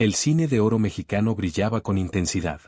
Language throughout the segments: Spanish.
El cine de oro mexicano brillaba con intensidad.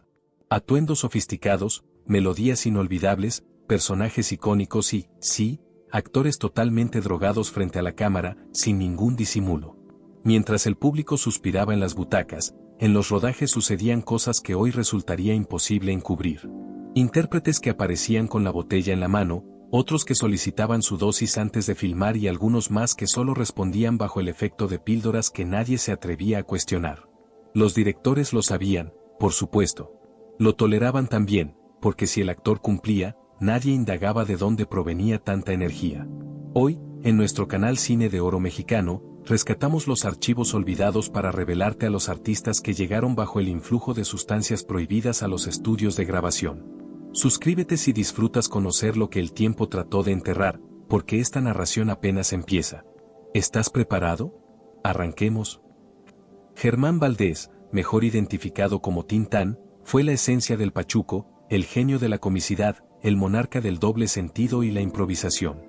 Atuendos sofisticados, melodías inolvidables, personajes icónicos y, sí, actores totalmente drogados frente a la cámara, sin ningún disimulo. Mientras el público suspiraba en las butacas, en los rodajes sucedían cosas que hoy resultaría imposible encubrir. Intérpretes que aparecían con la botella en la mano, otros que solicitaban su dosis antes de filmar y algunos más que solo respondían bajo el efecto de píldoras que nadie se atrevía a cuestionar. Los directores lo sabían, por supuesto. Lo toleraban también, porque si el actor cumplía, nadie indagaba de dónde provenía tanta energía. Hoy, en nuestro canal Cine de Oro Mexicano, rescatamos los archivos olvidados para revelarte a los artistas que llegaron bajo el influjo de sustancias prohibidas a los estudios de grabación. Suscríbete si disfrutas conocer lo que el tiempo trató de enterrar, porque esta narración apenas empieza. ¿Estás preparado? Arranquemos. Germán Valdés, mejor identificado como Tintán, fue la esencia del pachuco, el genio de la comicidad, el monarca del doble sentido y la improvisación.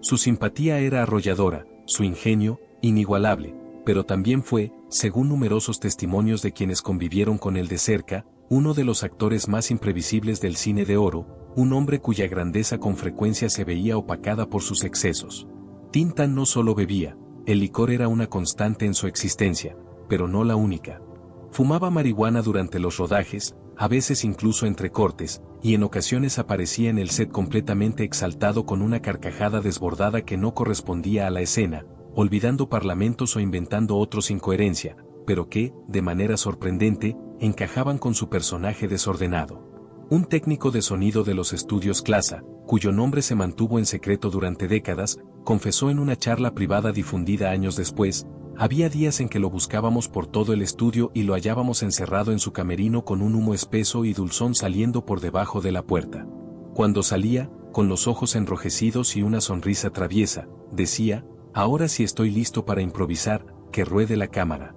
Su simpatía era arrolladora, su ingenio, inigualable, pero también fue, según numerosos testimonios de quienes convivieron con él de cerca, uno de los actores más imprevisibles del cine de oro, un hombre cuya grandeza con frecuencia se veía opacada por sus excesos. Tintán no solo bebía, el licor era una constante en su existencia, pero no la única. Fumaba marihuana durante los rodajes, a veces incluso entre cortes, y en ocasiones aparecía en el set completamente exaltado con una carcajada desbordada que no correspondía a la escena, olvidando parlamentos o inventando otros sin coherencia, pero que, de manera sorprendente, encajaban con su personaje desordenado. Un técnico de sonido de los estudios Clasa, cuyo nombre se mantuvo en secreto durante décadas, confesó en una charla privada difundida años después: había días en que lo buscábamos por todo el estudio y lo hallábamos encerrado en su camerino con un humo espeso y dulzón saliendo por debajo de la puerta. Cuando salía, con los ojos enrojecidos y una sonrisa traviesa, decía: ahora sí estoy listo para improvisar, que ruede la cámara.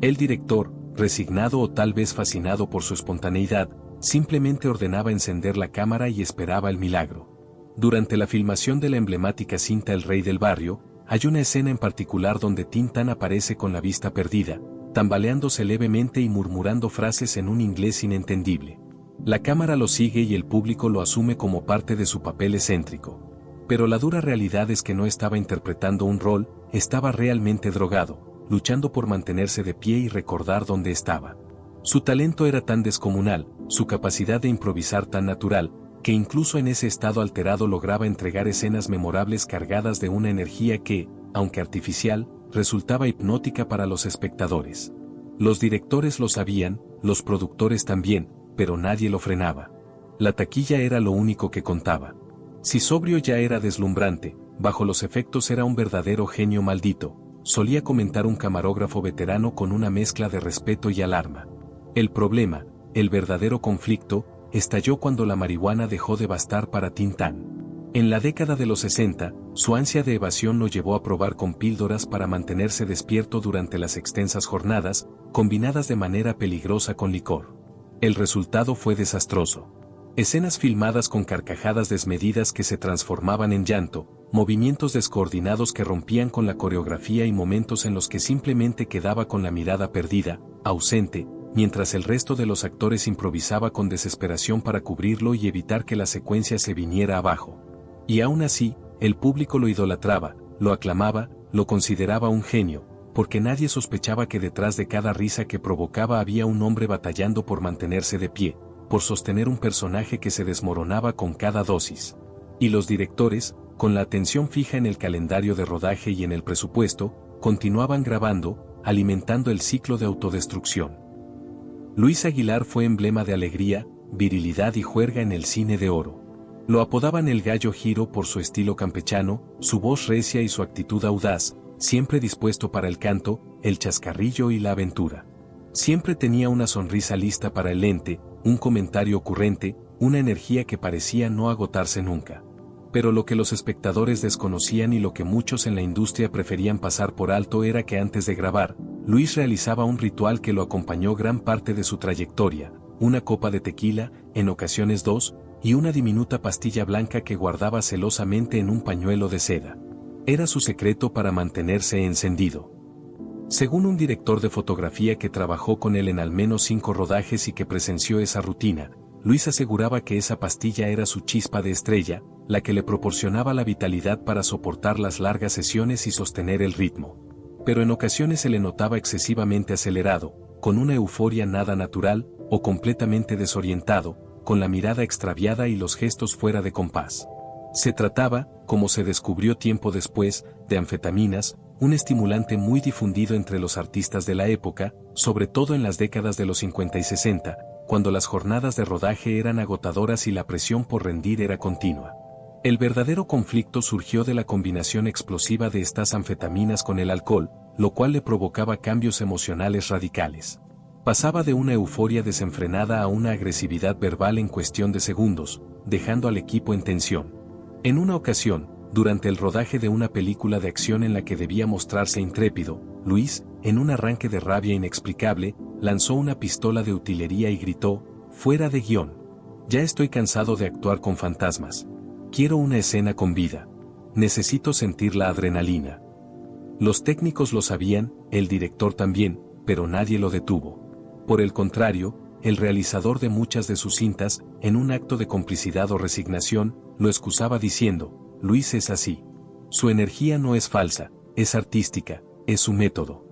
El director, resignado o tal vez fascinado por su espontaneidad, simplemente ordenaba encender la cámara y esperaba el milagro. Durante la filmación de la emblemática cinta El Rey del Barrio, hay una escena en particular donde Tintán aparece con la vista perdida, tambaleándose levemente y murmurando frases en un inglés inentendible. La cámara lo sigue y el público lo asume como parte de su papel excéntrico. Pero la dura realidad es que no estaba interpretando un rol, estaba realmente drogado, luchando por mantenerse de pie y recordar dónde estaba. Su talento era tan descomunal, su capacidad de improvisar tan natural, que incluso en ese estado alterado lograba entregar escenas memorables cargadas de una energía que, aunque artificial, resultaba hipnótica para los espectadores. Los directores lo sabían, los productores también, pero nadie lo frenaba. La taquilla era lo único que contaba. Si sobrio ya era deslumbrante, bajo los efectos era un verdadero genio maldito, solía comentar un camarógrafo veterano con una mezcla de respeto y alarma. El problema, el verdadero conflicto, estalló cuando la marihuana dejó de bastar para Tintán. En la década de los 60, su ansia de evasión lo llevó a probar con píldoras para mantenerse despierto durante las extensas jornadas, combinadas de manera peligrosa con licor. El resultado fue desastroso. Escenas filmadas con carcajadas desmedidas que se transformaban en llanto, movimientos descoordinados que rompían con la coreografía y momentos en los que simplemente quedaba con la mirada perdida, ausente, mientras el resto de los actores improvisaba con desesperación para cubrirlo y evitar que la secuencia se viniera abajo. Y aún así, el público lo idolatraba, lo aclamaba, lo consideraba un genio, porque nadie sospechaba que detrás de cada risa que provocaba había un hombre batallando por mantenerse de pie, por sostener un personaje que se desmoronaba con cada dosis. Y los directores, con la atención fija en el calendario de rodaje y en el presupuesto, continuaban grabando, alimentando el ciclo de autodestrucción. Luis Aguilar fue emblema de alegría, virilidad y juerga en el cine de oro. Lo apodaban el Gallo Giro por su estilo campechano, su voz recia y su actitud audaz, siempre dispuesto para el canto, el chascarrillo y la aventura. Siempre tenía una sonrisa lista para el lente, un comentario ocurrente, una energía que parecía no agotarse nunca. Pero lo que los espectadores desconocían y lo que muchos en la industria preferían pasar por alto era que antes de grabar, Luis realizaba un ritual que lo acompañó gran parte de su trayectoria: una copa de tequila, en ocasiones 2, y una diminuta pastilla blanca que guardaba celosamente en un pañuelo de seda. Era su secreto para mantenerse encendido. Según un director de fotografía que trabajó con él en al menos 5 rodajes y que presenció esa rutina, Luis aseguraba que esa pastilla era su chispa de estrella, la que le proporcionaba la vitalidad para soportar las largas sesiones y sostener el ritmo. Pero en ocasiones se le notaba excesivamente acelerado, con una euforia nada natural, o completamente desorientado, con la mirada extraviada y los gestos fuera de compás. Se trataba, como se descubrió tiempo después, de anfetaminas, un estimulante muy difundido entre los artistas de la época, sobre todo en las décadas de los 50 y 60, cuando las jornadas de rodaje eran agotadoras y la presión por rendir era continua. El verdadero conflicto surgió de la combinación explosiva de estas anfetaminas con el alcohol, lo cual le provocaba cambios emocionales radicales. Pasaba de una euforia desenfrenada a una agresividad verbal en cuestión de segundos, dejando al equipo en tensión. En una ocasión, durante el rodaje de una película de acción en la que debía mostrarse intrépido, Luis, en un arranque de rabia inexplicable, lanzó una pistola de utilería y gritó, «Fuera de guión. Ya estoy cansado de actuar con fantasmas. Quiero una escena con vida. Necesito sentir la adrenalina». Los técnicos lo sabían, el director también, pero nadie lo detuvo. Por el contrario, el realizador de muchas de sus cintas, en un acto de complicidad o resignación, lo excusaba diciendo, «Luis es así. Su energía no es falsa, es artística, es su método».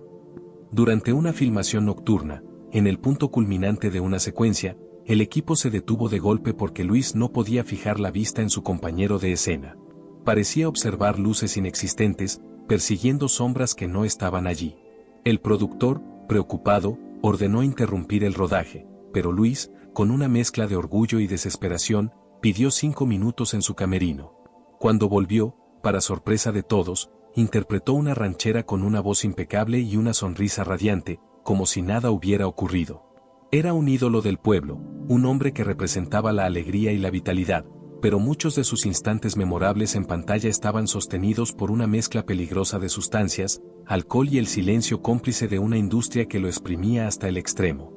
Durante una filmación nocturna, en el punto culminante de una secuencia, el equipo se detuvo de golpe porque Luis no podía fijar la vista en su compañero de escena. Parecía observar luces inexistentes, persiguiendo sombras que no estaban allí. El productor, preocupado, ordenó interrumpir el rodaje, pero Luis, con una mezcla de orgullo y desesperación, pidió 5 minutos en su camerino. Cuando volvió, para sorpresa de todos, interpretó una ranchera con una voz impecable y una sonrisa radiante, como si nada hubiera ocurrido. Era un ídolo del pueblo, un hombre que representaba la alegría y la vitalidad, pero muchos de sus instantes memorables en pantalla estaban sostenidos por una mezcla peligrosa de sustancias, alcohol y el silencio cómplice de una industria que lo exprimía hasta el extremo.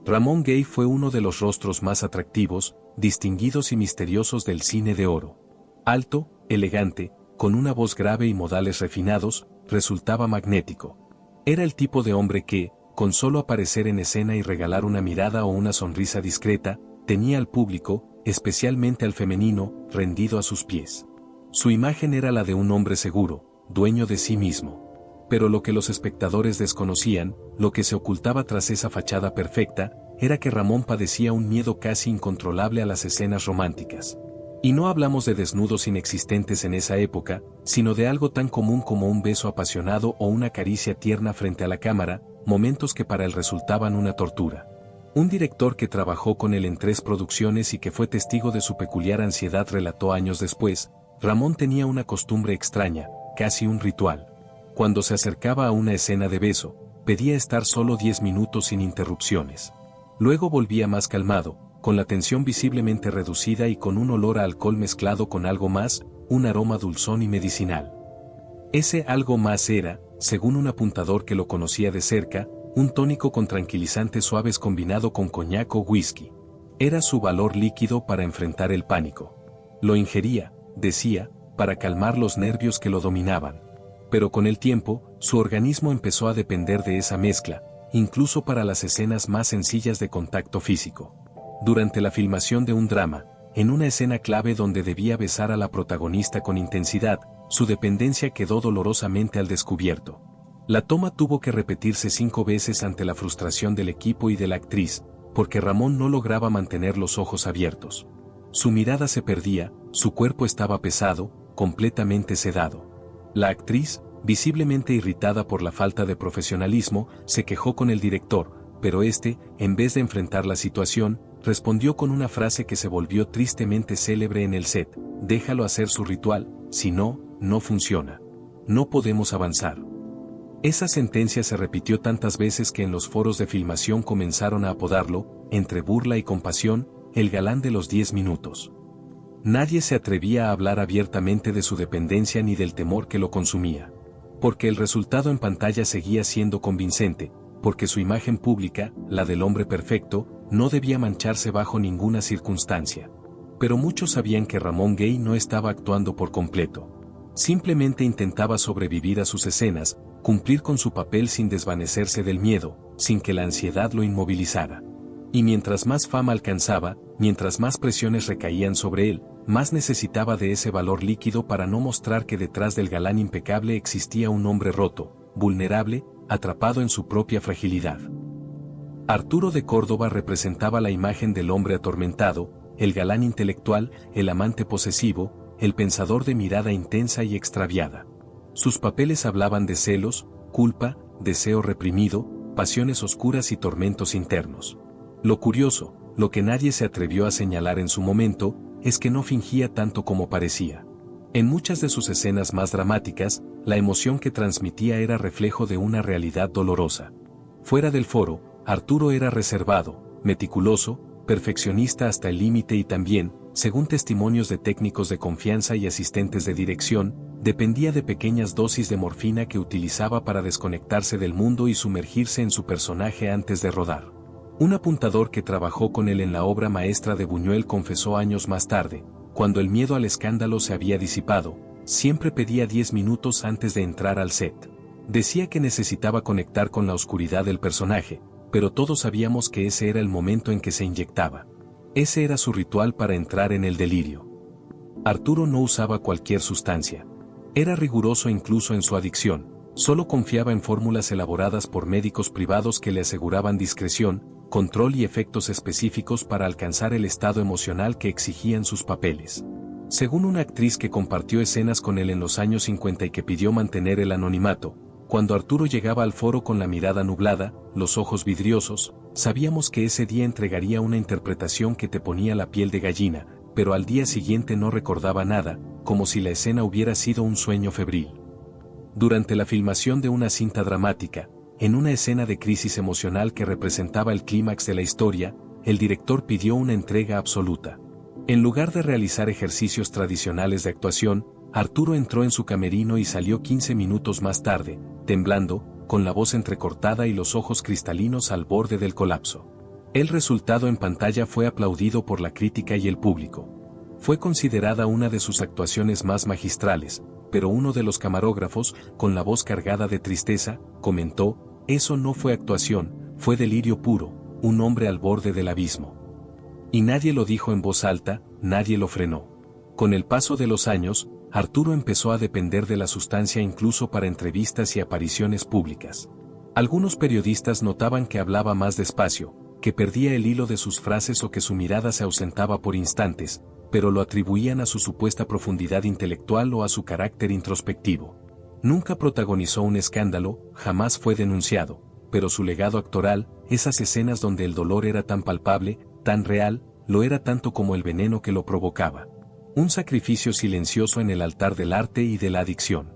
Ramón Gay fue uno de los rostros más atractivos, distinguidos y misteriosos del cine de oro. Alto, elegante, con una voz grave y modales refinados, resultaba magnético. Era el tipo de hombre que, con solo aparecer en escena y regalar una mirada o una sonrisa discreta, tenía al público, especialmente al femenino, rendido a sus pies. Su imagen era la de un hombre seguro, dueño de sí mismo. Pero lo que los espectadores desconocían, lo que se ocultaba tras esa fachada perfecta, era que Ramón padecía un miedo casi incontrolable a las escenas románticas. Y no hablamos de desnudos inexistentes en esa época, sino de algo tan común como un beso apasionado o una caricia tierna frente a la cámara, momentos que para él resultaban una tortura. Un director que trabajó con él en 3 producciones y que fue testigo de su peculiar ansiedad relató años después, Ramón tenía una costumbre extraña, casi un ritual. Cuando se acercaba a una escena de beso, pedía estar solo 10 minutos sin interrupciones. Luego volvía más calmado, con la tensión visiblemente reducida y con un olor a alcohol mezclado con algo más, un aroma dulzón y medicinal. Ese algo más era, según un apuntador que lo conocía de cerca, un tónico con tranquilizantes suaves combinado con coñac o whisky. Era su valor líquido para enfrentar el pánico. Lo ingería, decía, para calmar los nervios que lo dominaban. Pero con el tiempo, su organismo empezó a depender de esa mezcla, incluso para las escenas más sencillas de contacto físico. Durante la filmación de un drama, en una escena clave donde debía besar a la protagonista con intensidad, su dependencia quedó dolorosamente al descubierto. La toma tuvo que repetirse 5 veces ante la frustración del equipo y de la actriz, porque Ramón no lograba mantener los ojos abiertos. Su mirada se perdía, su cuerpo estaba pesado, completamente sedado. La actriz, visiblemente irritada por la falta de profesionalismo, se quejó con el director, pero este, en vez de enfrentar la situación, respondió con una frase que se volvió tristemente célebre en el set: «Déjalo hacer su ritual, si no, no funciona. No podemos avanzar». Esa sentencia se repitió tantas veces que en los foros de filmación comenzaron a apodarlo, entre burla y compasión, el galán de los 10 minutos. Nadie se atrevía a hablar abiertamente de su dependencia ni del temor que lo consumía. Porque el resultado en pantalla seguía siendo convincente, porque su imagen pública, la del hombre perfecto, no debía mancharse bajo ninguna circunstancia. Pero muchos sabían que Ramón Gay no estaba actuando por completo. Simplemente intentaba sobrevivir a sus escenas, cumplir con su papel sin desvanecerse del miedo, sin que la ansiedad lo inmovilizara. Y mientras más fama alcanzaba, mientras más presiones recaían sobre él, más necesitaba de ese valor líquido para no mostrar que detrás del galán impecable existía un hombre roto, vulnerable, atrapado en su propia fragilidad. Arturo de Córdoba representaba la imagen del hombre atormentado, el galán intelectual, el amante posesivo, el pensador de mirada intensa y extraviada. Sus papeles hablaban de celos, culpa, deseo reprimido, pasiones oscuras y tormentos internos. Lo curioso, lo que nadie se atrevió a señalar en su momento, es que no fingía tanto como parecía. En muchas de sus escenas más dramáticas, la emoción que transmitía era reflejo de una realidad dolorosa. Fuera del foro, Arturo era reservado, meticuloso, perfeccionista hasta el límite y también, según testimonios de técnicos de confianza y asistentes de dirección, dependía de pequeñas dosis de morfina que utilizaba para desconectarse del mundo y sumergirse en su personaje antes de rodar. Un apuntador que trabajó con él en la obra maestra de Buñuel confesó años más tarde, cuando el miedo al escándalo se había disipado, siempre pedía 10 minutos antes de entrar al set. Decía que necesitaba conectar con la oscuridad del personaje, pero todos sabíamos que ese era el momento en que se inyectaba. Ese era su ritual para entrar en el delirio. Arturo no usaba cualquier sustancia. Era riguroso incluso en su adicción, solo confiaba en fórmulas elaboradas por médicos privados que le aseguraban discreción, control y efectos específicos para alcanzar el estado emocional que exigían sus papeles. Según una actriz que compartió escenas con él en los años 50 y que pidió mantener el anonimato, cuando Arturo llegaba al foro con la mirada nublada, los ojos vidriosos, sabíamos que ese día entregaría una interpretación que te ponía la piel de gallina, pero al día siguiente no recordaba nada, como si la escena hubiera sido un sueño febril. Durante la filmación de una cinta dramática, en una escena de crisis emocional que representaba el clímax de la historia, el director pidió una entrega absoluta. En lugar de realizar ejercicios tradicionales de actuación, Arturo entró en su camerino y salió 15 minutos más tarde, temblando, con la voz entrecortada y los ojos cristalinos al borde del colapso. El resultado en pantalla fue aplaudido por la crítica y el público. Fue considerada una de sus actuaciones más magistrales, pero uno de los camarógrafos, con la voz cargada de tristeza, comentó: «Eso no fue actuación, fue delirio puro, un hombre al borde del abismo». Y nadie lo dijo en voz alta, nadie lo frenó. Con el paso de los años, Arturo empezó a depender de la sustancia incluso para entrevistas y apariciones públicas. Algunos periodistas notaban que hablaba más despacio, que perdía el hilo de sus frases o que su mirada se ausentaba por instantes, pero lo atribuían a su supuesta profundidad intelectual o a su carácter introspectivo. Nunca protagonizó un escándalo, jamás fue denunciado, pero su legado actoral, esas escenas donde el dolor era tan palpable, tan real, lo era tanto como el veneno que lo provocaba. Un sacrificio silencioso en el altar del arte y de la adicción.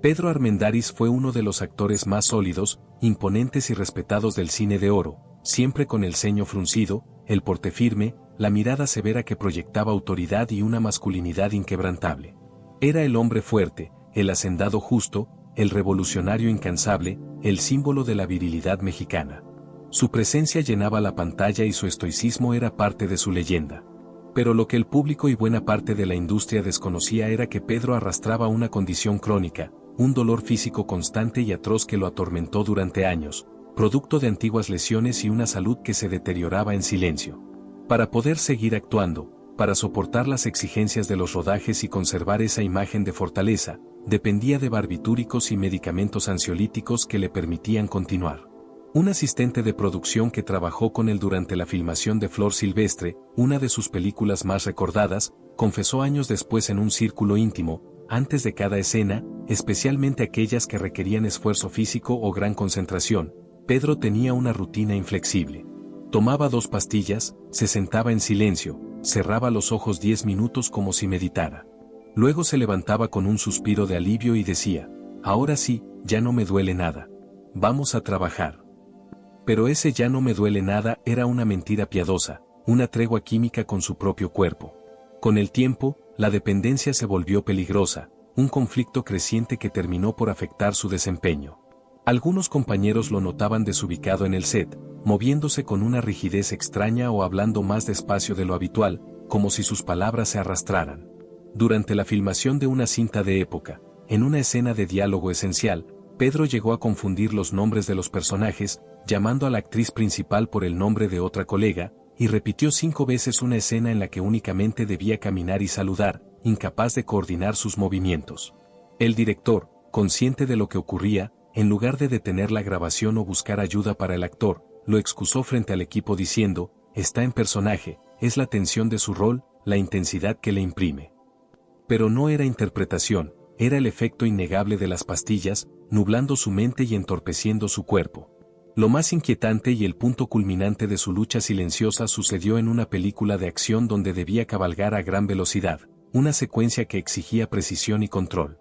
Pedro Armendáriz fue uno de los actores más sólidos, imponentes y respetados del cine de oro, siempre con el ceño fruncido, el porte firme, la mirada severa que proyectaba autoridad y una masculinidad inquebrantable. Era el hombre fuerte, el hacendado justo, el revolucionario incansable, el símbolo de la virilidad mexicana. Su presencia llenaba la pantalla y su estoicismo era parte de su leyenda. Pero lo que el público y buena parte de la industria desconocía era que Pedro arrastraba una condición crónica, un dolor físico constante y atroz que lo atormentó durante años, producto de antiguas lesiones y una salud que se deterioraba en silencio. Para poder seguir actuando, para soportar las exigencias de los rodajes y conservar esa imagen de fortaleza, dependía de barbitúricos y medicamentos ansiolíticos que le permitían continuar. Un asistente de producción que trabajó con él durante la filmación de Flor Silvestre, una de sus películas más recordadas, confesó años después en un círculo íntimo, antes de cada escena, especialmente aquellas que requerían esfuerzo físico o gran concentración, Pedro tenía una rutina inflexible. Tomaba 2 pastillas, se sentaba en silencio, cerraba los ojos 10 minutos como si meditara. Luego se levantaba con un suspiro de alivio y decía: «Ahora sí, ya no me duele nada. Vamos a trabajar». Pero ese «ya no me duele nada» era una mentira piadosa, una tregua química con su propio cuerpo. Con el tiempo, la dependencia se volvió peligrosa, un conflicto creciente que terminó por afectar su desempeño. Algunos compañeros lo notaban desubicado en el set, moviéndose con una rigidez extraña o hablando más despacio de lo habitual, como si sus palabras se arrastraran. Durante la filmación de una cinta de época, en una escena de diálogo esencial, Pedro llegó a confundir los nombres de los personajes, llamando a la actriz principal por el nombre de otra colega, y repitió 5 veces una escena en la que únicamente debía caminar y saludar, incapaz de coordinar sus movimientos. El director, consciente de lo que ocurría, en lugar de detener la grabación o buscar ayuda para el actor, lo excusó frente al equipo diciendo, está en personaje, es la tensión de su rol, la intensidad que le imprime. Pero no era interpretación, era el efecto innegable de las pastillas, nublando su mente y entorpeciendo su cuerpo. Lo más inquietante y el punto culminante de su lucha silenciosa sucedió en una película de acción donde debía cabalgar a gran velocidad, una secuencia que exigía precisión y control.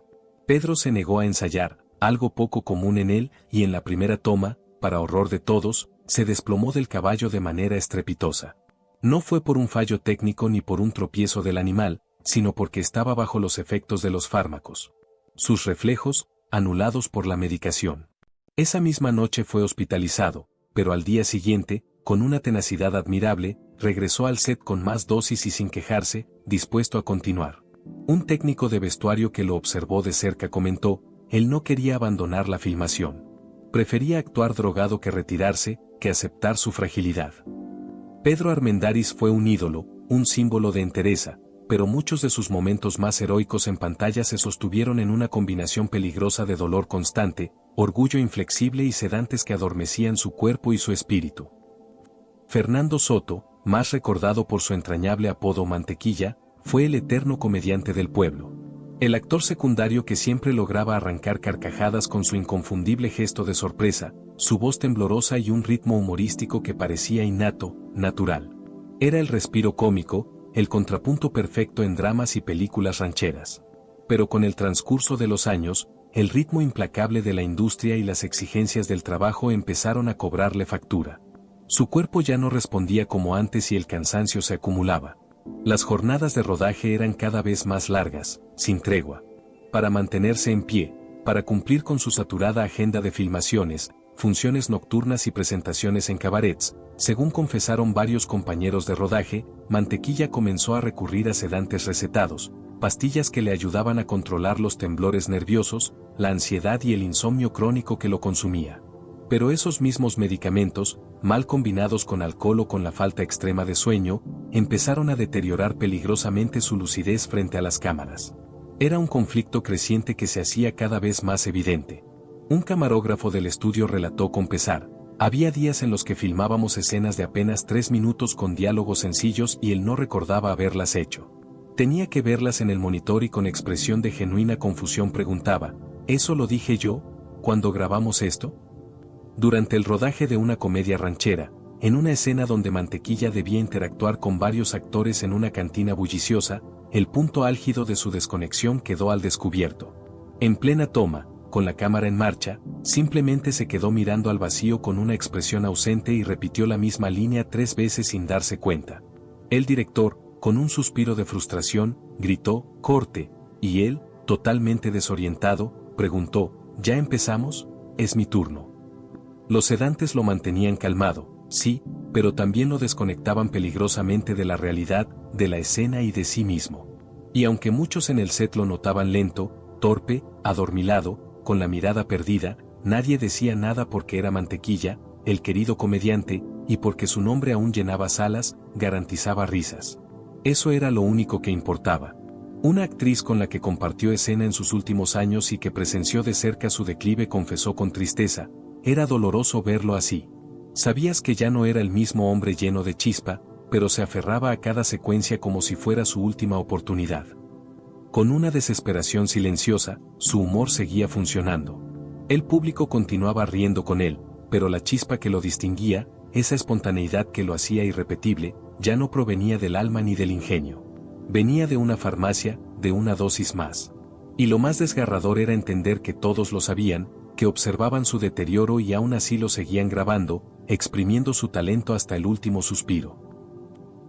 Pedro se negó a ensayar, algo poco común en él, y en la primera toma, para horror de todos, se desplomó del caballo de manera estrepitosa. No fue por un fallo técnico ni por un tropiezo del animal, sino porque estaba bajo los efectos de los fármacos. Sus reflejos, anulados por la medicación. Esa misma noche fue hospitalizado, pero al día siguiente, con una tenacidad admirable, regresó al set con más dosis y sin quejarse, dispuesto a continuar. Un técnico de vestuario que lo observó de cerca comentó, él no quería abandonar la filmación. Prefería actuar drogado que retirarse, que aceptar su fragilidad. Pedro Armendáriz fue un ídolo, un símbolo de entereza, pero muchos de sus momentos más heroicos en pantalla se sostuvieron en una combinación peligrosa de dolor constante, orgullo inflexible y sedantes que adormecían su cuerpo y su espíritu. Fernando Soto, más recordado por su entrañable apodo Mantequilla, fue el eterno comediante del pueblo. El actor secundario que siempre lograba arrancar carcajadas con su inconfundible gesto de sorpresa, su voz temblorosa y un ritmo humorístico que parecía innato, natural. Era el respiro cómico, el contrapunto perfecto en dramas y películas rancheras. Pero con el transcurso de los años, el ritmo implacable de la industria y las exigencias del trabajo empezaron a cobrarle factura. Su cuerpo ya no respondía como antes y el cansancio se acumulaba. Las jornadas de rodaje eran cada vez más largas, sin tregua. Para mantenerse en pie, para cumplir con su saturada agenda de filmaciones, funciones nocturnas y presentaciones en cabarets, según confesaron varios compañeros de rodaje, Mantequilla comenzó a recurrir a sedantes recetados, pastillas que le ayudaban a controlar los temblores nerviosos, la ansiedad y el insomnio crónico que lo consumía. Pero esos mismos medicamentos, mal combinados con alcohol o con la falta extrema de sueño, empezaron a deteriorar peligrosamente su lucidez frente a las cámaras. Era un conflicto creciente que se hacía cada vez más evidente. Un camarógrafo del estudio relató con pesar, había días en los que filmábamos escenas de apenas 3 minutos con diálogos sencillos y él no recordaba haberlas hecho. Tenía que verlas en el monitor y con expresión de genuina confusión preguntaba, ¿eso lo dije yo, cuando grabamos esto? Durante el rodaje de una comedia ranchera, en una escena donde Mantequilla debía interactuar con varios actores en una cantina bulliciosa, el punto álgido de su desconexión quedó al descubierto. En plena toma, con la cámara en marcha, simplemente se quedó mirando al vacío con una expresión ausente y repitió la misma línea 3 veces sin darse cuenta. El director, con un suspiro de frustración, gritó, «¡Corte!», y él, totalmente desorientado, preguntó, «¿Ya empezamos? Es mi turno». Los sedantes lo mantenían calmado, sí, pero también lo desconectaban peligrosamente de la realidad, de la escena y de sí mismo. Y aunque muchos en el set lo notaban lento, torpe, adormilado, con la mirada perdida, nadie decía nada porque era Mantequilla, el querido comediante, y porque su nombre aún llenaba salas, garantizaba risas. Eso era lo único que importaba. Una actriz con la que compartió escena en sus últimos años y que presenció de cerca su declive confesó con tristeza, era doloroso verlo así. Sabías que ya no era el mismo hombre lleno de chispa, pero se aferraba a cada secuencia como si fuera su última oportunidad. Con una desesperación silenciosa, su humor seguía funcionando. El público continuaba riendo con él, pero la chispa que lo distinguía, esa espontaneidad que lo hacía irrepetible, ya no provenía del alma ni del ingenio. Venía de una farmacia, de una dosis más. Y lo más desgarrador era entender que todos lo sabían, que observaban su deterioro y aún así lo seguían grabando, exprimiendo su talento hasta el último suspiro.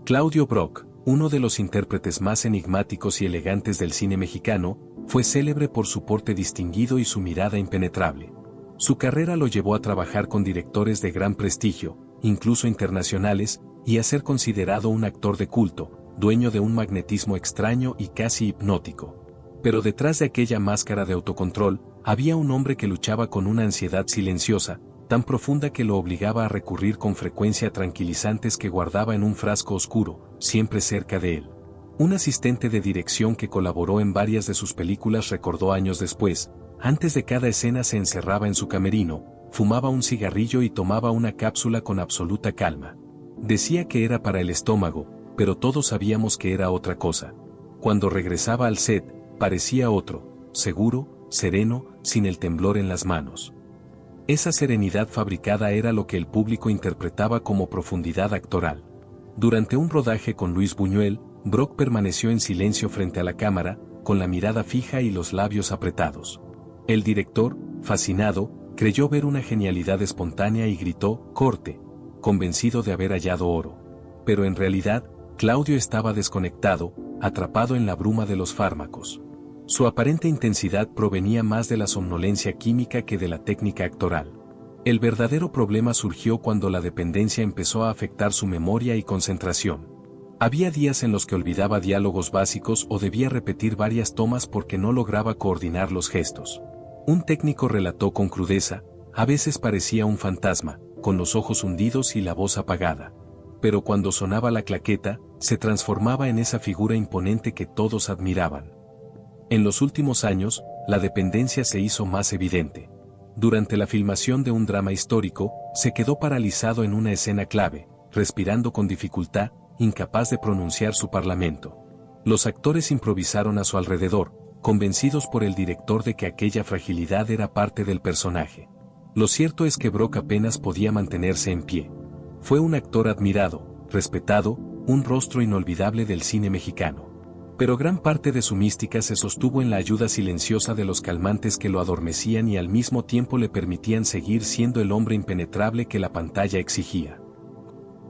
Claudio Brock, uno de los intérpretes más enigmáticos y elegantes del cine mexicano, fue célebre por su porte distinguido y su mirada impenetrable. Su carrera lo llevó a trabajar con directores de gran prestigio, incluso internacionales, y a ser considerado un actor de culto, dueño de un magnetismo extraño y casi hipnótico. Pero detrás de aquella máscara de autocontrol, había un hombre que luchaba con una ansiedad silenciosa, tan profunda que lo obligaba a recurrir con frecuencia a tranquilizantes que guardaba en un frasco oscuro, siempre cerca de él. Un asistente de dirección que colaboró en varias de sus películas recordó años después: antes de cada escena se encerraba en su camerino, fumaba un cigarrillo y tomaba una cápsula con absoluta calma. Decía que era para el estómago, pero todos sabíamos que era otra cosa. Cuando regresaba al set, parecía otro, seguro, sereno, sin el temblor en las manos. Esa serenidad fabricada era lo que el público interpretaba como profundidad actoral. Durante un rodaje con Luis Buñuel, Brock permaneció en silencio frente a la cámara, con la mirada fija y los labios apretados. El director, fascinado, creyó ver una genialidad espontánea y gritó: «¡Corte!», convencido de haber hallado oro. Pero en realidad, Claudio estaba desconectado, atrapado en la bruma de los fármacos. Su aparente intensidad provenía más de la somnolencia química que de la técnica actoral. El verdadero problema surgió cuando la dependencia empezó a afectar su memoria y concentración. Había días en los que olvidaba diálogos básicos o debía repetir varias tomas porque no lograba coordinar los gestos. Un técnico relató con crudeza: a veces parecía un fantasma, con los ojos hundidos y la voz apagada. Pero cuando sonaba la claqueta, se transformaba en esa figura imponente que todos admiraban. En los últimos años, la dependencia se hizo más evidente. Durante la filmación de un drama histórico, se quedó paralizado en una escena clave, respirando con dificultad, incapaz de pronunciar su parlamento. Los actores improvisaron a su alrededor, convencidos por el director de que aquella fragilidad era parte del personaje. Lo cierto es que Brock apenas podía mantenerse en pie. Fue un actor admirado, respetado, un rostro inolvidable del cine mexicano. Pero gran parte de su mística se sostuvo en la ayuda silenciosa de los calmantes que lo adormecían y al mismo tiempo le permitían seguir siendo el hombre impenetrable que la pantalla exigía.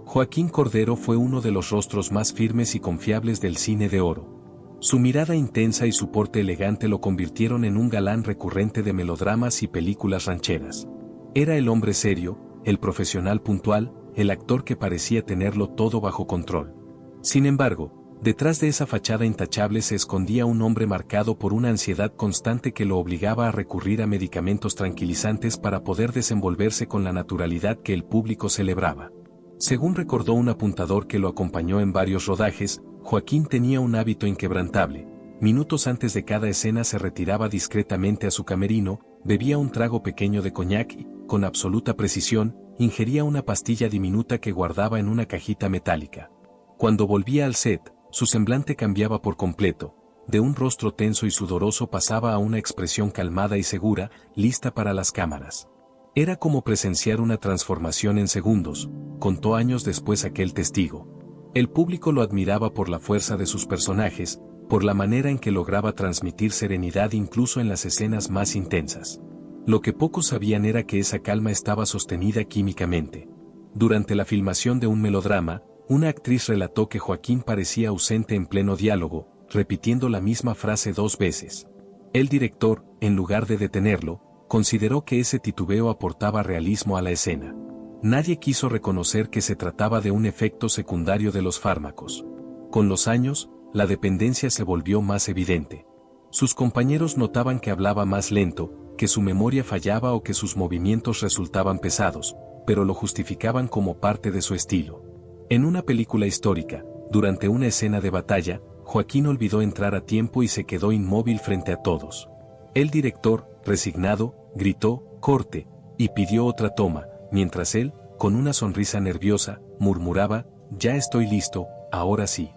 Joaquín Cordero fue uno de los rostros más firmes y confiables del cine de oro. Su mirada intensa y su porte elegante lo convirtieron en un galán recurrente de melodramas y películas rancheras. Era el hombre serio, el profesional puntual, el actor que parecía tenerlo todo bajo control. Sin embargo, detrás de esa fachada intachable se escondía un hombre marcado por una ansiedad constante que lo obligaba a recurrir a medicamentos tranquilizantes para poder desenvolverse con la naturalidad que el público celebraba. Según recordó un apuntador que lo acompañó en varios rodajes, Joaquín tenía un hábito inquebrantable. Minutos antes de cada escena se retiraba discretamente a su camerino, bebía un trago pequeño de coñac y, con absoluta precisión, ingería una pastilla diminuta que guardaba en una cajita metálica. Cuando volvía al set, su semblante cambiaba por completo. De un rostro tenso y sudoroso pasaba a una expresión calmada y segura, lista para las cámaras. Era como presenciar una transformación en segundos, contó años después aquel testigo. El público lo admiraba por la fuerza de sus personajes, por la manera en que lograba transmitir serenidad incluso en las escenas más intensas. Lo que pocos sabían era que esa calma estaba sostenida químicamente. Durante la filmación de un melodrama, una actriz relató que Joaquín parecía ausente en pleno diálogo, repitiendo la misma frase 2 veces. El director, en lugar de detenerlo, consideró que ese titubeo aportaba realismo a la escena. Nadie quiso reconocer que se trataba de un efecto secundario de los fármacos. Con los años, la dependencia se volvió más evidente. Sus compañeros notaban que hablaba más lento, que su memoria fallaba o que sus movimientos resultaban pesados, pero lo justificaban como parte de su estilo. En una película histórica, durante una escena de batalla, Joaquín olvidó entrar a tiempo y se quedó inmóvil frente a todos. El director, resignado, gritó: «¡Corte!», y pidió otra toma, mientras él, con una sonrisa nerviosa, murmuraba: «Ya estoy listo, ahora sí».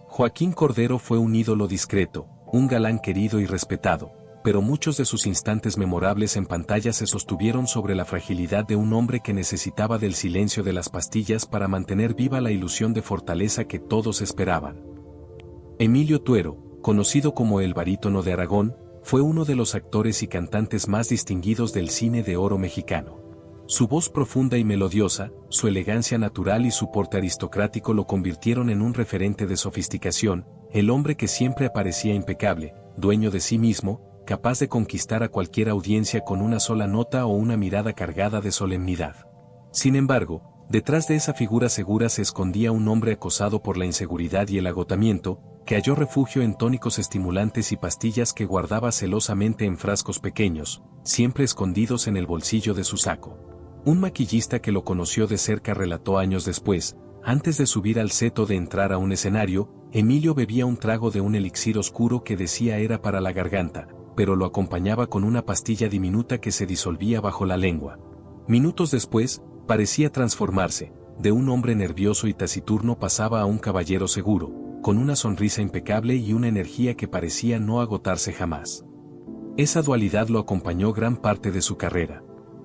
Joaquín Cordero fue un ídolo discreto, un galán querido y respetado, pero muchos de sus instantes memorables en pantalla se sostuvieron sobre la fragilidad de un hombre que necesitaba del silencio de las pastillas para mantener viva la ilusión de fortaleza que todos esperaban. Emilio Tuero, conocido como el barítono de Aragón, fue uno de los actores y cantantes más distinguidos del cine de oro mexicano. Su voz profunda y melodiosa, su elegancia natural y su porte aristocrático lo convirtieron en un referente de sofisticación, el hombre que siempre aparecía impecable, dueño de sí mismo, capaz de conquistar a cualquier audiencia con una sola nota o una mirada cargada de solemnidad. Sin embargo, detrás de esa figura segura se escondía un hombre acosado por la inseguridad y el agotamiento, que halló refugio en tónicos estimulantes y pastillas que guardaba celosamente en frascos pequeños, siempre escondidos en el bolsillo de su saco. Un maquillista que lo conoció de cerca relató años después: antes de subir al set o de entrar a un escenario, Emilio bebía un trago de un elixir oscuro que decía era para la garganta, pero lo acompañaba con una pastilla diminuta que se disolvía bajo la lengua. Minutos después, parecía transformarse: de un hombre nervioso y taciturno pasaba a un caballero seguro, con una sonrisa impecable y una energía que parecía no agotarse jamás. Esa dualidad lo acompañó gran parte de su carrera.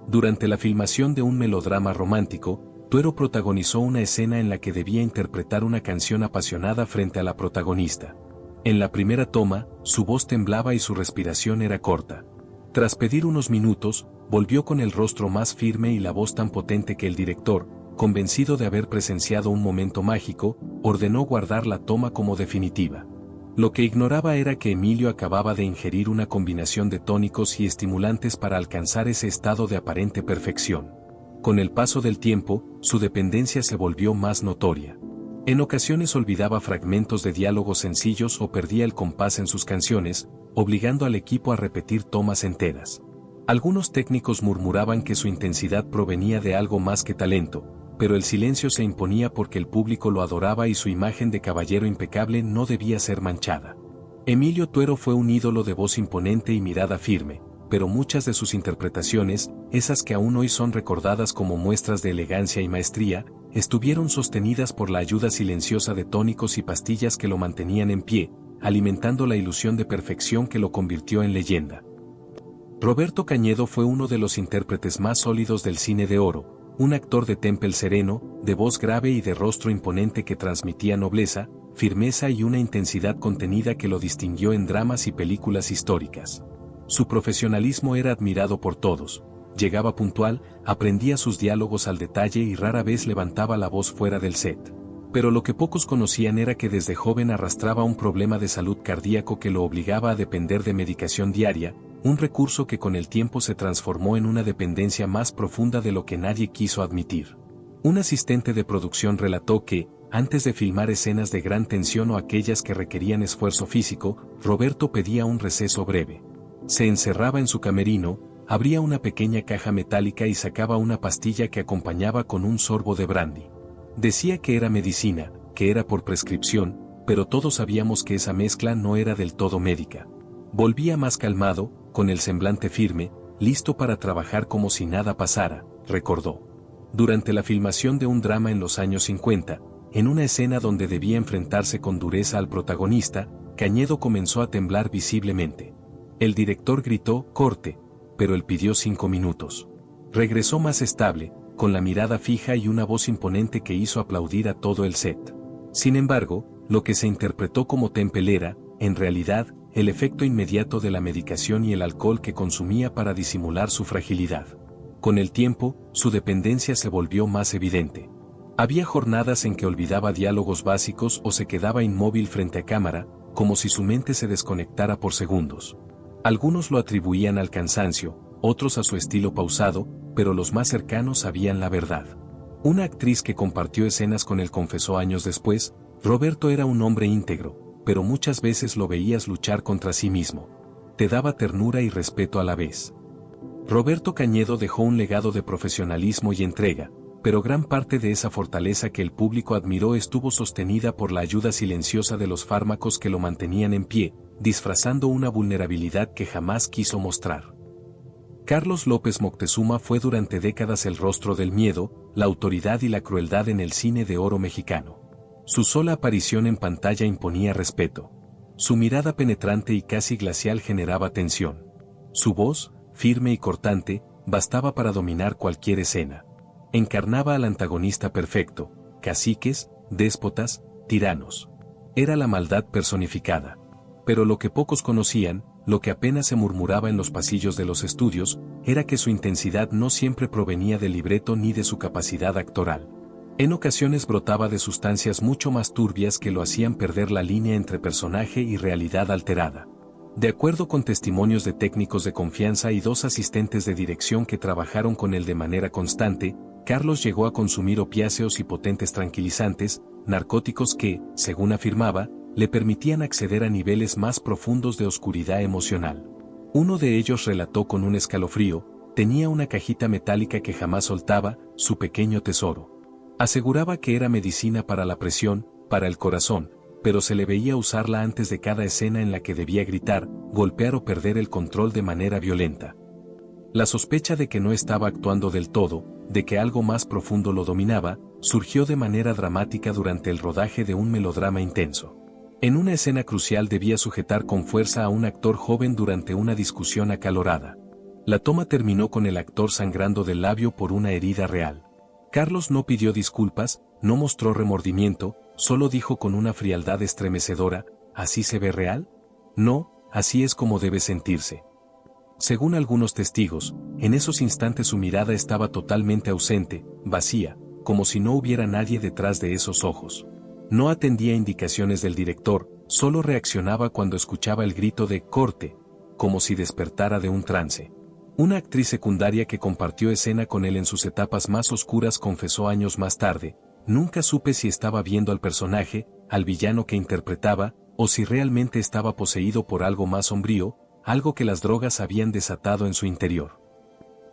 Durante la filmación de un melodrama romántico, Tuero protagonizó una escena en la que debía interpretar una canción apasionada frente a la protagonista. En la primera toma, su voz temblaba y su respiración era corta. Tras pedir unos minutos, volvió con el rostro más firme y la voz tan potente que el director, convencido de haber presenciado un momento mágico, ordenó guardar la toma como definitiva. Lo que ignoraba era que Emilio acababa de ingerir una combinación de tónicos y estimulantes para alcanzar ese estado de aparente perfección. Con el paso del tiempo, su dependencia se volvió más notoria. En ocasiones olvidaba fragmentos de diálogos sencillos o perdía el compás en sus canciones, obligando al equipo a repetir tomas enteras. Algunos técnicos murmuraban que su intensidad provenía de algo más que talento, pero el silencio se imponía porque el público lo adoraba y su imagen de caballero impecable no debía ser manchada. Emilio Tuero fue un ídolo de voz imponente y mirada firme, pero muchas de sus interpretaciones, esas que aún hoy son recordadas como muestras de elegancia y maestría, estuvieron sostenidas por la ayuda silenciosa de tónicos y pastillas que lo mantenían en pie, alimentando la ilusión de perfección que lo convirtió en leyenda. Roberto Cañedo fue uno de los intérpretes más sólidos del cine de oro, un actor de temple sereno, de voz grave y de rostro imponente que transmitía nobleza, firmeza y una intensidad contenida que lo distinguió en dramas y películas históricas. Su profesionalismo era admirado por todos. Llegaba puntual, aprendía sus diálogos al detalle y rara vez levantaba la voz fuera del set. Pero lo que pocos conocían era que desde joven arrastraba un problema de salud cardíaco que lo obligaba a depender de medicación diaria, un recurso que con el tiempo se transformó en una dependencia más profunda de lo que nadie quiso admitir. Un asistente de producción relató que, antes de filmar escenas de gran tensión o aquellas que requerían esfuerzo físico, Roberto pedía un receso breve. Se encerraba en su camerino, abría una pequeña caja metálica y sacaba una pastilla que acompañaba con un sorbo de brandy. Decía que era medicina, que era por prescripción, pero todos sabíamos que esa mezcla no era del todo médica. Volvía más calmado, con el semblante firme, listo para trabajar como si nada pasara, recordó. Durante la filmación de un drama en los años 50, en una escena donde debía enfrentarse con dureza al protagonista, Cañedo comenzó a temblar visiblemente. El director gritó: «Corte», pero él pidió 5 minutos. Regresó más estable, con la mirada fija y una voz imponente que hizo aplaudir a todo el set. Sin embargo, lo que se interpretó como temple era, en realidad, el efecto inmediato de la medicación y el alcohol que consumía para disimular su fragilidad. Con el tiempo, su dependencia se volvió más evidente. Había jornadas en que olvidaba diálogos básicos o se quedaba inmóvil frente a cámara, como si su mente se desconectara por segundos. Algunos lo atribuían al cansancio, otros a su estilo pausado, pero los más cercanos sabían la verdad. Una actriz que compartió escenas con él confesó años después: «Roberto era un hombre íntegro, pero muchas veces lo veías luchar contra sí mismo. Te daba ternura y respeto a la vez». Roberto Cañedo dejó un legado de profesionalismo y entrega, pero gran parte de esa fortaleza que el público admiró estuvo sostenida por la ayuda silenciosa de los fármacos que lo mantenían en pie, disfrazando una vulnerabilidad que jamás quiso mostrar. Carlos López Moctezuma fue durante décadas el rostro del miedo, la autoridad y la crueldad en el cine de oro mexicano. Su sola aparición en pantalla imponía respeto. Su mirada penetrante y casi glacial generaba tensión. Su voz, firme y cortante, bastaba para dominar cualquier escena. Encarnaba al antagonista perfecto: caciques, déspotas, tiranos. Era la maldad personificada. Pero lo que pocos conocían, lo que apenas se murmuraba en los pasillos de los estudios, era que su intensidad no siempre provenía del libreto ni de su capacidad actoral. En ocasiones brotaba de sustancias mucho más turbias que lo hacían perder la línea entre personaje y realidad alterada. De acuerdo con testimonios de técnicos de confianza y 2 asistentes de dirección que trabajaron con él de manera constante, Carlos llegó a consumir opiáceos y potentes tranquilizantes, narcóticos que, según afirmaba, le permitían acceder a niveles más profundos de oscuridad emocional. Uno de ellos relató con un escalofrío: tenía una cajita metálica que jamás soltaba, su pequeño tesoro. Aseguraba que era medicina para la presión, para el corazón, pero se le veía usarla antes de cada escena en la que debía gritar, golpear o perder el control de manera violenta. La sospecha de que no estaba actuando del todo, de que algo más profundo lo dominaba, surgió de manera dramática durante el rodaje de un melodrama intenso. En una escena crucial debía sujetar con fuerza a un actor joven durante una discusión acalorada. La toma terminó con el actor sangrando del labio por una herida real. Carlos no pidió disculpas, no mostró remordimiento, solo dijo con una frialdad estremecedora: ¿así se ve real? No, así es como debe sentirse. Según algunos testigos, en esos instantes su mirada estaba totalmente ausente, vacía, como si no hubiera nadie detrás de esos ojos. No atendía indicaciones del director, solo reaccionaba cuando escuchaba el grito de «corte», como si despertara de un trance. Una actriz secundaria que compartió escena con él en sus etapas más oscuras confesó años más tarde: «Nunca supe si estaba viendo al personaje, al villano que interpretaba, o si realmente estaba poseído por algo más sombrío, algo que las drogas habían desatado en su interior».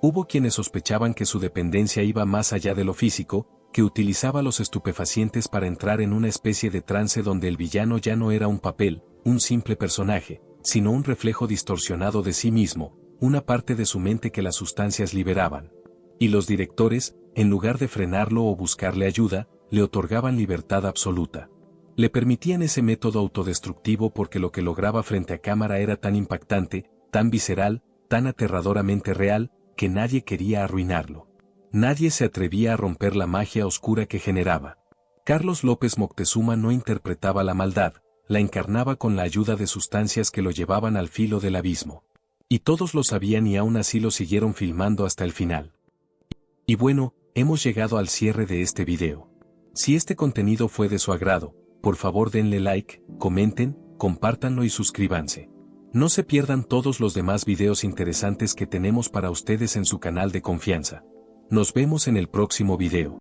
Hubo quienes sospechaban que su dependencia iba más allá de lo físico, que utilizaba los estupefacientes para entrar en una especie de trance donde el villano ya no era un papel, un simple personaje, sino un reflejo distorsionado de sí mismo, una parte de su mente que las sustancias liberaban. Y los directores, en lugar de frenarlo o buscarle ayuda, le otorgaban libertad absoluta. Le permitían ese método autodestructivo porque lo que lograba frente a cámara era tan impactante, tan visceral, tan aterradoramente real, que nadie quería arruinarlo. Nadie se atrevía a romper la magia oscura que generaba. Carlos López Moctezuma no interpretaba la maldad, la encarnaba con la ayuda de sustancias que lo llevaban al filo del abismo. Y todos lo sabían y aún así lo siguieron filmando hasta el final. Y bueno, hemos llegado al cierre de este video. Si este contenido fue de su agrado, por favor denle like, comenten, compártanlo y suscríbanse. No se pierdan todos los demás videos interesantes que tenemos para ustedes en su canal de confianza. Nos vemos en el próximo video.